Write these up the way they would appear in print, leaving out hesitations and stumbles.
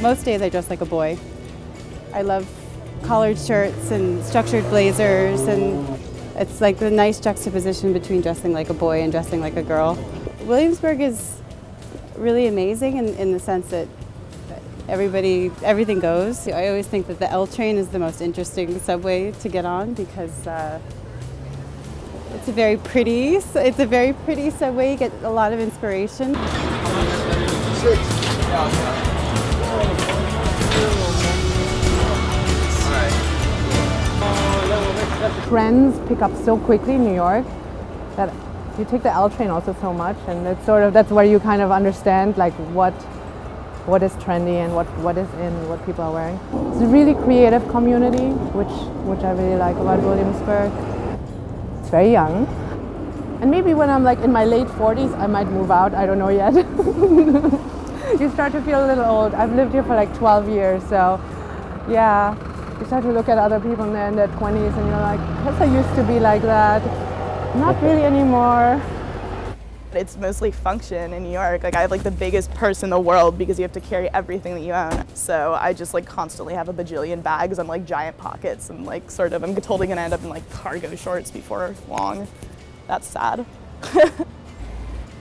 Most days I dress like a boy. I love collared shirts and structured blazers, and it's like the nice juxtaposition between dressing like a boy and dressing like a girl. Williamsburg is really amazing in the sense that everything goes. I always think that the L train is the most interesting subway to get on because it's a very pretty subway. You get a lot of inspiration. Trends pick up so quickly in New York that you take the L train also so much, and that's where you kind of understand like what is trendy and what is in, what people are wearing. It's a really creative community, which I really like about Williamsburg. It's very young, and maybe when I'm like in my late 40s, I might move out. I don't know yet. You start to feel a little old. I've lived here for like 12 years, so yeah. You start to look at other people in their 20s and you're like, I guess I used to be like that. Not really anymore. It's mostly function in New York. Like I have like the biggest purse in the world because you have to carry everything that you own. So I just like constantly have a bajillion bags and like giant pockets and like I'm totally gonna end up in like cargo shorts before long. That's sad.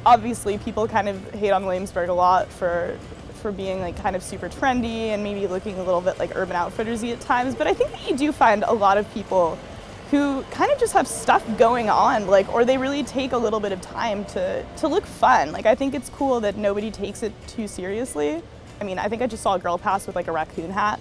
Obviously people kind of hate on Williamsburg a lot for being like kind of super trendy and maybe looking a little bit like Urban Outfittersy at times, but I think that you do find a lot of people who kind of just have stuff going on, like, or they really take a little bit of time to look fun. Like I think it's cool that nobody takes it too seriously. I mean, I think I just saw a girl pass with like a raccoon hat.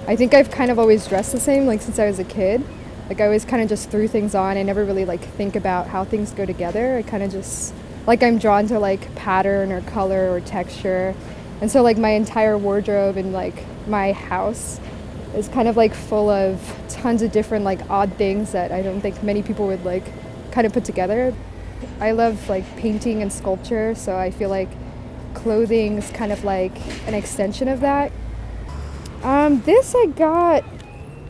I think I've kind of always dressed the same, like since I was a kid. Like I always kind of just threw things on. I never really like think about how things go together. I kind of just like I'm drawn to like pattern or color or texture. And so like my entire wardrobe and like my house is kind of like full of tons of different like odd things that I don't think many people would like kind of put together. I love like painting and sculpture, so I feel like clothing is kind of like an extension of that. This I got,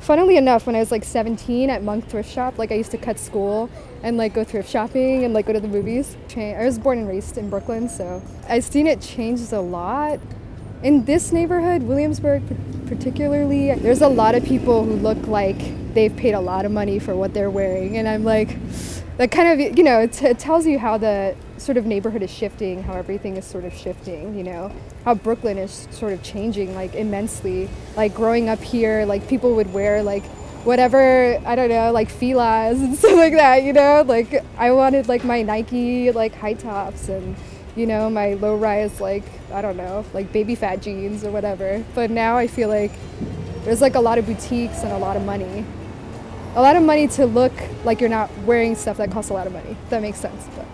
funnily enough, when I was like 17 at Monk Thrift Shop. Like I used to cut school and like go thrift shopping and like go to the movies. I was born and raised in Brooklyn, so I've seen it change a lot. In this neighborhood, Williamsburg particularly, there's a lot of people who look like they've paid a lot of money for what they're wearing, and I'm like, that kind of, you know, it tells you how the sort of neighborhood is shifting, how everything is sort of shifting, you know, how Brooklyn is sort of changing like immensely. Like growing up here, like people would wear like whatever, I don't know, like Fila's and stuff like that, you know, like I wanted like my Nike like high tops and, you know, my low rise like, I don't know, like baby fat jeans or whatever. But now I feel like there's like a lot of boutiques and a lot of money. A lot of money to look like you're not wearing stuff that costs a lot of money, if that makes sense. But.